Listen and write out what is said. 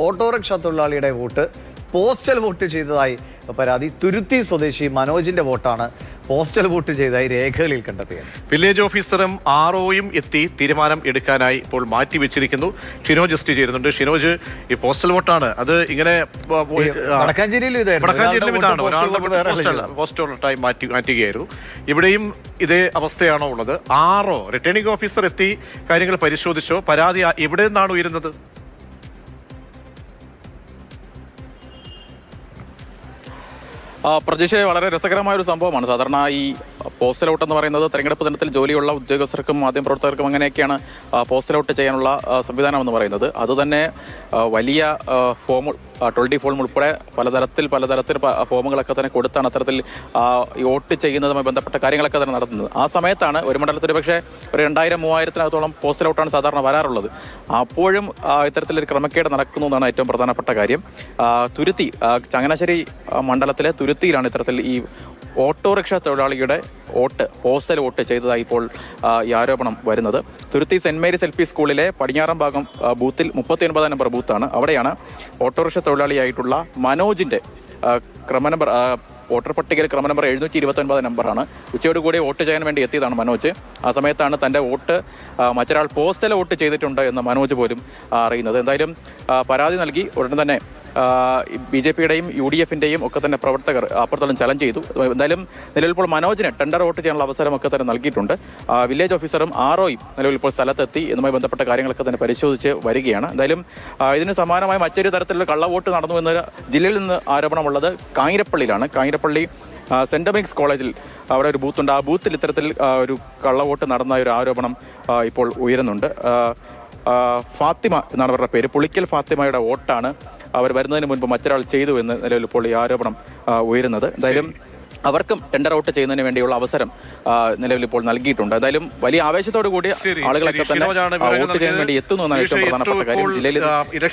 Autorickshaw തൊഴിലാളിയുടെ vote postal vote ചെയ്തതായി പരാതി. തുരുത്തി സ്വദേശി മനോജിന്റെ വോട്ടാണ് പോസ്റ്റൽ വോട്ട് ചെയ്തതായി രേഖകളിൽ കണ്ടെത്തിയത്. വില്ലേജ് ഓഫീസറും ആർഒയും എത്തി തീരുമാനം എടുക്കാനായി ഇപ്പോൾ മാറ്റിവെച്ചിരിക്കുന്നു. ഷിനോജ് എസ്റ്റ് ചേരുന്നുണ്ട്. ഷിനോജ്, ഈ പോസ്റ്റൽ വോട്ടാണ് അത് ഇങ്ങനെ പോസ്റ്റൽ വോട്ടായി മാറ്റുകയായിരുന്നു. ഇവിടെയും ഇതേ അവസ്ഥയാണോ ഉള്ളത്? ആർഒ റിട്ടേണിംഗ് ഓഫീസർ എത്തി കാര്യങ്ങൾ പരിശോധിച്ചോ? പരാതി എവിടെ നിന്നാണ് ഉയരുന്നത്? പ്രതീക്ഷ വളരെ രസകരമായ ഒരു സംഭവമാണ്. സാധാരണ ഈ പോസ്റ്റൽ ഔട്ട് എന്ന് പറയുന്നത് തെരഞ്ഞെടുപ്പ് ദിനത്തിൽ ജോലിയുള്ള ഉദ്യോഗസ്ഥർക്കും മാധ്യമപ്രവർത്തകർക്കും അങ്ങനെയൊക്കെയാണ് പോസ്റ്റൽ ഔട്ട് ചെയ്യാനുള്ള സംവിധാനം എന്ന് പറയുന്നത്. അതുതന്നെ വലിയ ഫോം 20 ഫോം ഉൾപ്പെടെ പലതരത്തിൽ ഫോമുകളൊക്കെ തന്നെ കൊടുത്താണ് അത്തരത്തിൽ ഈ വോട്ട് ചെയ്യുന്നതുമായി ബന്ധപ്പെട്ട കാര്യങ്ങളൊക്കെ തന്നെ നടത്തുന്നത്. ആ സമയത്താണ് ഒരു മണ്ഡലത്തിൽ പക്ഷേ ഒരു 2000-3000-നകത്തോളം പോസ്റ്റൽ ഔട്ടാണ് സാധാരണ വരാറുള്ളത്. അപ്പോഴും ഇത്തരത്തിലൊരു ക്രമക്കേട് നടക്കുന്നു എന്നാണ് ഏറ്റവും പ്രധാനപ്പെട്ട കാര്യം. തുരുത്തി ചങ്ങനാശ്ശേരി മണ്ഡലത്തിലെ തുരുത്തിയിലാണ് ഇത്തരത്തിൽ ഈ ഓട്ടോറിക്ഷ തൊഴിലാളിയുടെ പോസ്റ്റൽ വോട്ട് ചെയ്തതായി ഇപ്പോൾ ഈ ആരോപണം വരുന്നത്. തുരുത്തി സെൻറ് മേരീസ് LP സ്കൂളിലെ പടിഞ്ഞാറൻ ഭാഗം ബൂത്തിൽ 39 നമ്പർ ബൂത്താണ്. അവിടെയാണ് ഓട്ടോറിക്ഷ തൊഴിലാളിയായിട്ടുള്ള മനോജിൻ്റെ ക്രമനമ്പർ വോട്ടർ പട്ടികയിൽ ക്രമനമ്പർ 729 നമ്പറാണ്. ഉച്ചയോടുകൂടി വോട്ട് ചെയ്യാൻ വേണ്ടി എത്തിയതാണ് മനോജ്. ആ സമയത്താണ് തൻ്റെ വോട്ട് മറ്റൊരാൾ പോസ്റ്റൽ വോട്ട് ചെയ്തിട്ടുണ്ട് എന്ന് മനോജ് പോലും അറിയുന്നത്. എന്തായാലും പരാതി നൽകി ഉടൻ തന്നെ BJPയുടെയും UDFിൻ്റെയും ഒക്കെ തന്നെ പ്രവർത്തകർ അപ്പുറത്തോളം ചലഞ്ച് ചെയ്തു. എന്തായാലും നിലവിൽ ഇപ്പോൾ മനോജിന് ടെൻഡർ വോട്ട് ചെയ്യാനുള്ള അവസരമൊക്കെ തന്നെ നൽകിയിട്ടുണ്ട്. വില്ലേജ് ഓഫീസറും ആർഒയും നിലവിൽ ഇപ്പോൾ സ്ഥലത്തെത്തി ഇതുമായി ബന്ധപ്പെട്ട കാര്യങ്ങളൊക്കെ തന്നെ പരിശോധിച്ച് വരികയാണ്. എന്തായാലും ഇതിന് സമാനമായ മറ്റൊരു തരത്തിലുള്ള കള്ളവോട്ട് നടന്നു എന്ന ജില്ലയിൽ നിന്ന് ആരോപണമുള്ളത് കാഞ്ഞിരപ്പള്ളിയിലാണ്. കാഞ്ഞിരപ്പള്ളി സെൻറ് ഡൊമിനിക്സ് കോളേജിൽ അവിടെ ഒരു ബൂത്തുണ്ട്. ആ ബൂത്തിൽ ഇത്തരത്തിൽ ഒരു കള്ളവോട്ട് നടന്ന ഒരു ആരോപണം ഇപ്പോൾ ഉയരുന്നുണ്ട്. ഫാത്തിമ എന്നാണ് അവരുടെ പേര്. പുളിക്കൽ ഫാത്തിമയുടെ വോട്ടാണ് അവർ വരുന്നതിന് മുൻപ് മറ്റൊരാൾ ചെയ്തു എന്ന് നിലവിൽ ഇപ്പോൾ ഈ ആരോപണം ഉയരുന്നത്. എന്തായാലും അവർക്കും ടെൻഡർ ഔട്ട് ചെയ്യുന്നതിന് വേണ്ടിയുള്ള അവസരം നിലവിൽ ഇപ്പോൾ നൽകിയിട്ടുണ്ട്. എന്തായാലും വലിയ ആവേശത്തോടു കൂടി ആളുകളൊക്കെ തന്നെ വോട്ട് ചെയ്യാൻ വേണ്ടി എത്തുന്നു എന്നാണ് ഏറ്റവും പ്രധാനപ്പെട്ട കാര്യം. ജില്ലയിൽ